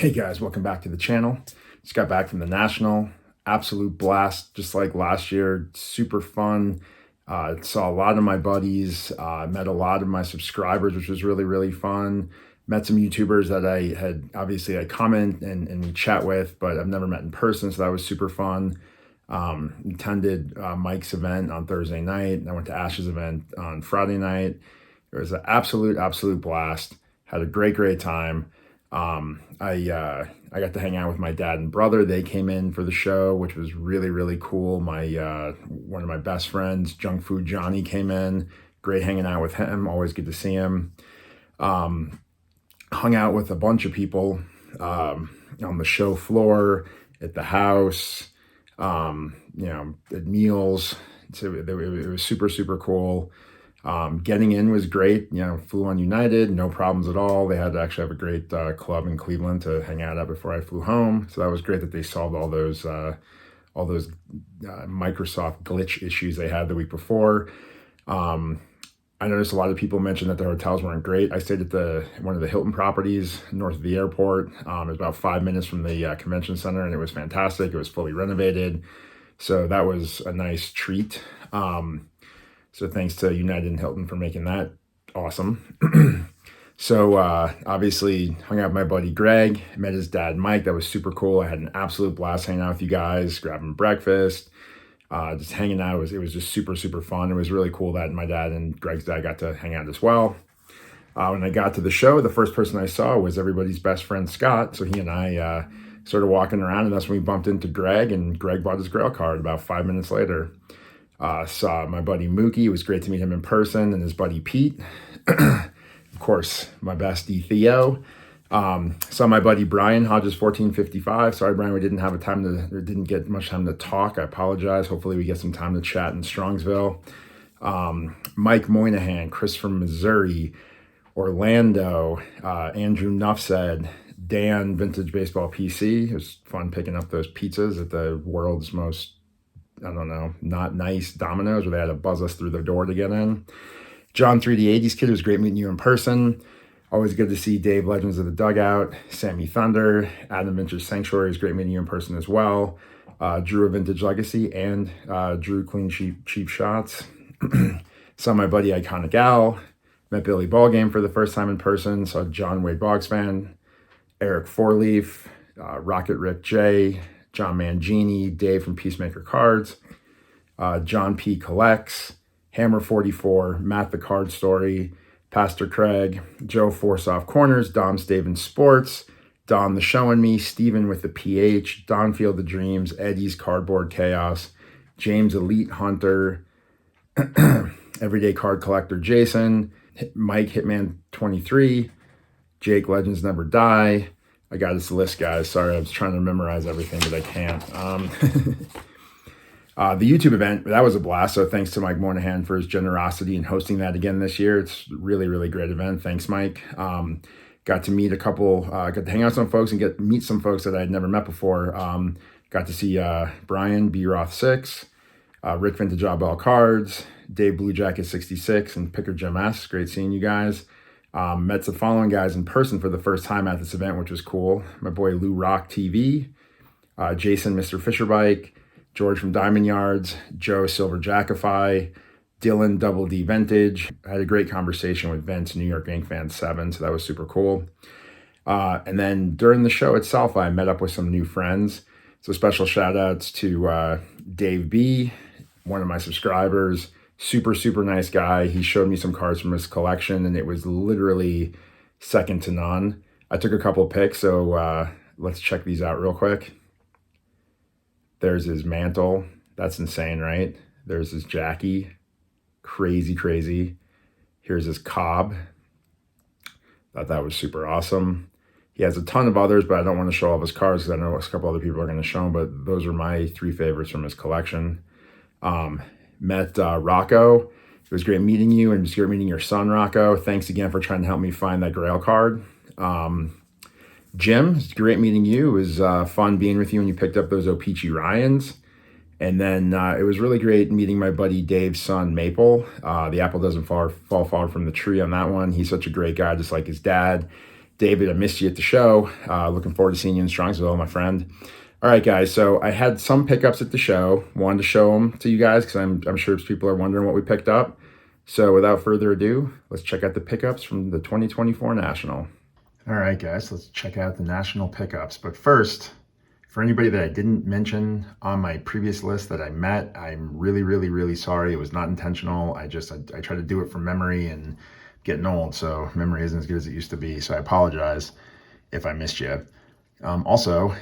Hey guys, welcome back to the channel. Just got back from the National. Absolute blast, just like last year. Super fun. Saw a lot of my buddies, met a lot of my subscribers, which was really, really fun. Met some YouTubers that I comment and we chat with, but I've never met in person, so that was super fun. Attended Mike's event on Thursday night. I went to Ash's event on Friday night. It was an absolute blast. Had a great time. I got to hang out with my dad and brother. They came in for the show, which was really cool. One of my best friends, Junk Food Johnny, came in. Great hanging out with him. Always good to see him. Hung out with a bunch of people on the show floor, at the house, at meals. So it was super cool. Getting in was great. Flew on United, no problems at all. They had to actually have a great club in Cleveland to hang out at before I flew home. So that was great that they solved all those Microsoft glitch issues they had the week before. I noticed a lot of people mentioned that the hotels weren't great. I stayed at one of the Hilton properties north of the airport. It was about 5 minutes from the convention center, and it was fantastic. It was fully renovated. So that was a nice treat. So thanks to United and Hilton for making that awesome. So obviously hung out with my buddy Greg, met his dad Mike. That was super cool. I had an absolute blast hanging out with you guys, grabbing breakfast, just hanging out. It was just super fun. It was really cool that my dad and Greg's dad got to hang out as well. When I got to the show, the first person I saw was everybody's best friend Scott. So he and I started walking around, and that's when we bumped into Greg, and Greg bought his Grail card about 5 minutes later. Saw my buddy Mookie. It was great to meet him in person, and his buddy Pete. Of course, my bestie Theo. Saw my buddy Brian Hodges 1455. Sorry, Brian, we didn't get much time to talk. I apologize. Hopefully we get some time to chat in Strongsville. Mike Moynihan, Chris from Missouri, Orlando, Andrew Nuffsaid, Dan, Vintage Baseball PC. It was fun picking up those pizzas at the world's most, I don't know, not nice Domino's, where they had to buzz us through the door to get in. John 3D80s Kid, it was great meeting you in person. Always good to see Dave, Legends of the Dugout, Sammy Thunder, Adam Vintage Sanctuary. It was great meeting you in person as well. Drew of Vintage Legacy and Drew Clean Cheap Shots. Saw my buddy Iconic Al. Met Billy Ballgame for the first time in person. Saw John Wade Boggs fan, Eric Fourleaf, Rocket Rick J, John Mangini, Dave from Peacemaker Cards, John P. Collects, Hammer 44, Matt the Card Story, Pastor Craig, Joe Forsoft Corners, Dom Staven Sports, Don the Show and Me, Steven with the PH, Don Field the Dreams, Eddie's Cardboard Chaos, James Elite Hunter, Everyday Card Collector Jason, Mike Hitman 23, Jake Legends Never Die. I got this list, guys. Sorry, I was trying to memorize everything, but I can't. The YouTube event, that was a blast. So thanks to Mike Moynihan for his generosity in hosting that again this year. It's really great event. Thanks, Mike. Got to meet got to hang out with some folks and meet some folks that I had never met before. Got to see Brian B. Roth 6, Rick Vintage Bell Cards, Dave Blue Jacket 66, and Picker Jim S. Great seeing you guys. Met the following guys in person for the first time at this event, which was cool. My boy Lou Rock TV, Jason Mr. Fisherbike, George from Diamond Yards, Joe Silver Jackify, Dylan Double D Vintage. I had a great conversation with Vince, New York Yank Fan 7, so that was super cool. And then during the show itself, I met up with some new friends. So special shout outs to Dave B, one of my subscribers. Super nice guy. He showed me some cards from his collection, and it was literally second to none. I took a couple pics, so let's check these out real quick. There's his mantle. That's insane, right? There's his Jackie. Crazy. Here's his Cobb. Thought that was super awesome. He has a ton of others, but I don't want to show all of his cards because I know a couple other people are going to show them, but those are my 3 favorites from his collection. Met Rocco. It was great meeting you, and it was great meeting your son, Rocco. Thanks again for trying to help me find that Grail card. Jim, it's great meeting you. It was fun being with you when you picked up those O-Pee-Chee Ryans. And then it was really great meeting my buddy Dave's son, Maple. The apple doesn't fall far from the tree on that one. He's such a great guy, just like his dad. David, I missed you at the show. Looking forward to seeing you in Strongsville, my friend. All right, guys. So I had some pickups at the show. Wanted to show them to you guys because I'm sure people are wondering what we picked up. So without further ado, let's check out the pickups from the 2024 National. All right, guys, let's check out the National pickups. But first, for anybody that I didn't mention on my previous list that I met, I'm really sorry. It was not intentional. I try to do it from memory, and getting old, so memory isn't as good as it used to be. So I apologize if I missed you. Also,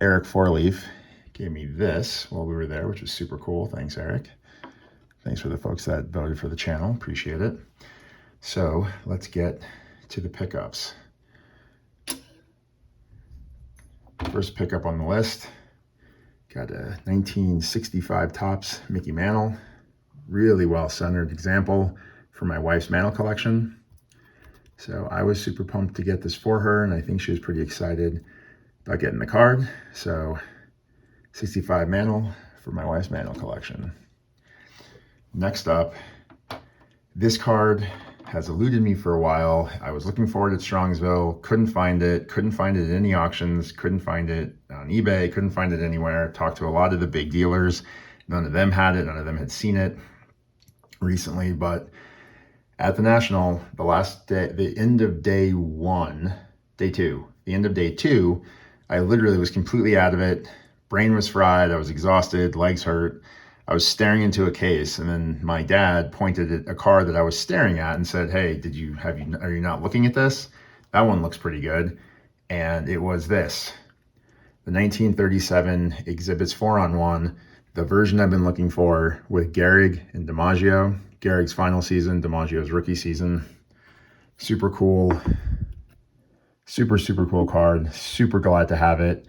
Eric Fourleaf gave me this while we were there, which was super cool. Thanks, Eric. Thanks for the folks that voted for the channel. Appreciate it. So let's get to the pickups. First pickup on the list, got a 1965 Topps Mickey Mantle. Really well-centered example for my wife's Mantle collection. So I was super pumped to get this for her, and I think she was pretty excited about getting the card. So 65 Mantle for my wife's Mantle collection. Next up, this card has eluded me for a while. I was looking for it at Strongsville, couldn't find it at any auctions, couldn't find it on eBay, couldn't find it anywhere. Talked to a lot of the big dealers. None of them had it, none of them had seen it recently, but at the National, the last day, the end of day two, I literally was completely out of it. Brain was fried, I was exhausted, legs hurt. I was staring into a case, and then my dad pointed at a card that I was staring at and said, "Hey, are you not looking at this? That one looks pretty good." And it was this, the 1937 Exhibits 4-on-1, the version I've been looking for with Gehrig and DiMaggio. Gehrig's final season, DiMaggio's rookie season. Super cool. Super cool card. Super glad to have it.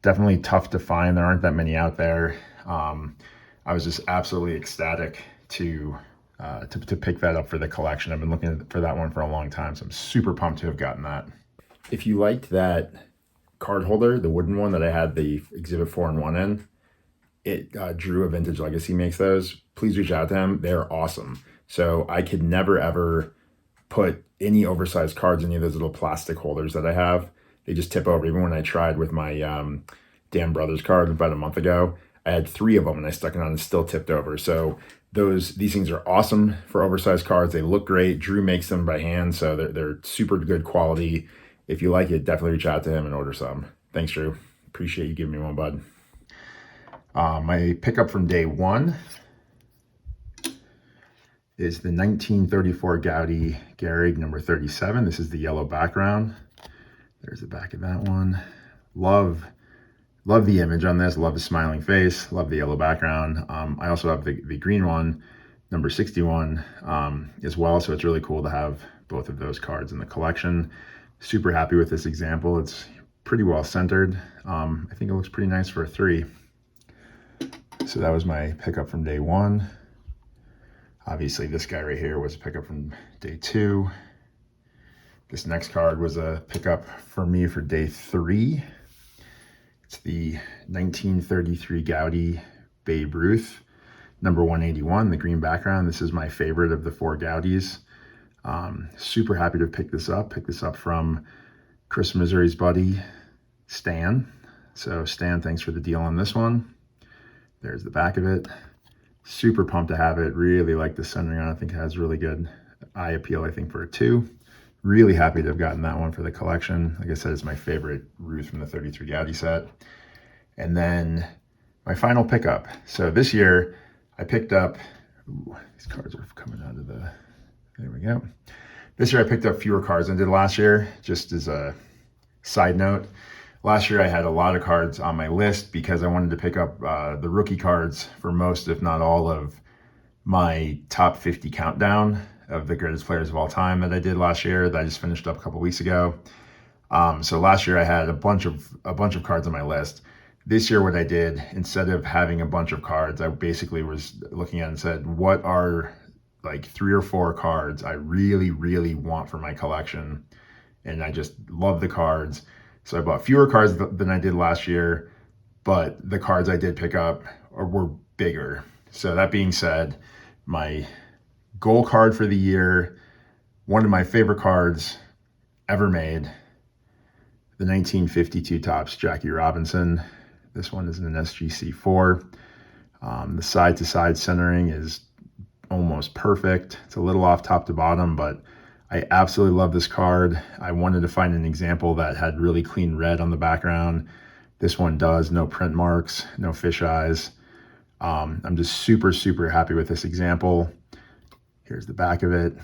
Definitely tough to find. There aren't that many out there. I was just absolutely ecstatic to pick that up for the collection. I've been looking for that one for a long time, so I'm super pumped to have gotten that. If you liked that card holder, the wooden one that I had the Exhibit 4-in-1 in, Drew of Vintage Legacy makes those. Please reach out to him. They're awesome. So I could never ever put any oversized cards in any of those little plastic holders that I have. They just tip over. Even when I tried with my Dan Brothers card about a month ago, I had 3 of them and I stuck it on and still tipped over. So these things are awesome for oversized cards. They look great. Drew makes them by hand, so they're super good quality. If you like it, definitely reach out to him and order some. Thanks, Drew. Appreciate you giving me one, bud. My pickup from day one is the 1934 Gaudi Gehrig number 37. This is the yellow background. There's the back of that one. Love the image on this. Love the smiling face. Love the yellow background. I also have the green one, number 61, as well. So it's really cool to have both of those cards in the collection. Super happy with this example. It's pretty well centered. I think it looks pretty nice for a 3. So that was my pickup from day one. Obviously, this guy right here was a pickup from day 2. This next card was a pickup for me for day 3. It's the 1933 Gaudi Babe Ruth, number 181, the green background. This is my favorite of the 4 Gaudis. Super happy to pick this up. Pick this up from Chris Missouri's buddy, Stan. So Stan, thanks for the deal on this one. There's the back of it. Super pumped to have it. Really like the centering on it. I think it has really good eye appeal, I think, for a 2. Really happy to have gotten that one for the collection. Like I said, it's my favorite Ruth from the 33 Gaudi set. And then my final pickup. So this year I picked up, these cards are coming out of the, there we go. This year I picked up fewer cards than I did last year, just as a side note. Last year I had a lot of cards on my list because I wanted to pick up the rookie cards for most, if not all, of my top 50 countdown of the greatest players of all time that I did last year, that I just finished up a couple weeks ago. So last year I had a bunch of cards on my list. This year what I did, instead of having a bunch of cards, I basically was looking at it and said, what are like 3 or 4 cards I really want for my collection? And I just love the cards. So I bought fewer cards than I did last year, but the cards I did pick up were bigger. So that being said, my goal card for the year, one of my favorite cards ever made, the 1952 Topps Jackie Robinson. This one is an SGC4. The side-to-side centering is almost perfect. It's a little off top to bottom, but I absolutely love this card. I wanted to find an example that had really clean red on the background. This one does, no print marks, no fisheyes. I'm just super, super happy with this example. Here's the back of it.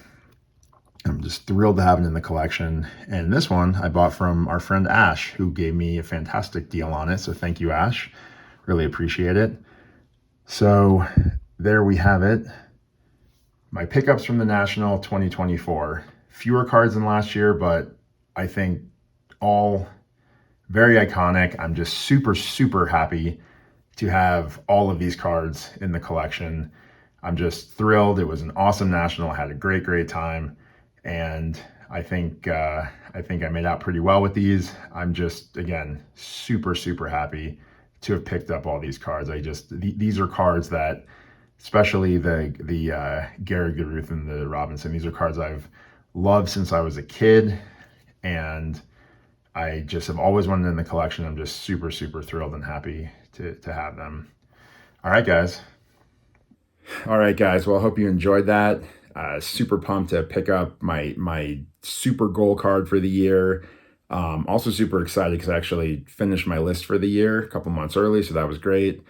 I'm just thrilled to have it in the collection. And this one I bought from our friend Ash, who gave me a fantastic deal on it. So thank you, Ash. Really appreciate it. So there we have it. My pickups from the National 2024. Fewer cards than last year, but I think all very iconic. I'm just super, super happy to have all of these cards in the collection. I'm just thrilled. It was an awesome National. I had a great, great time. And I think I made out pretty well with these. I'm just, again, super, super happy to have picked up all these cards. These are cards that, especially the Garrett Garuth and the Robinson, these are cards I've loved since I was a kid, and I just have always wanted in the collection. I'm just super, super thrilled and happy to have them. All right, guys. All right, guys. Well, I hope you enjoyed that. Super pumped to pick up my super goal card for the year. Also super excited because I actually finished my list for the year a couple months early, so that was great.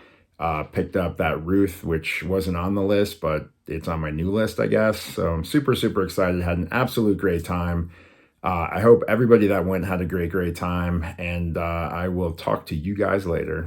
Picked up that Ruth, which wasn't on the list, but it's on my new list, I guess. So I'm super, super excited. Had an absolute great time. I hope everybody that went had a great, great time, and I will talk to you guys later.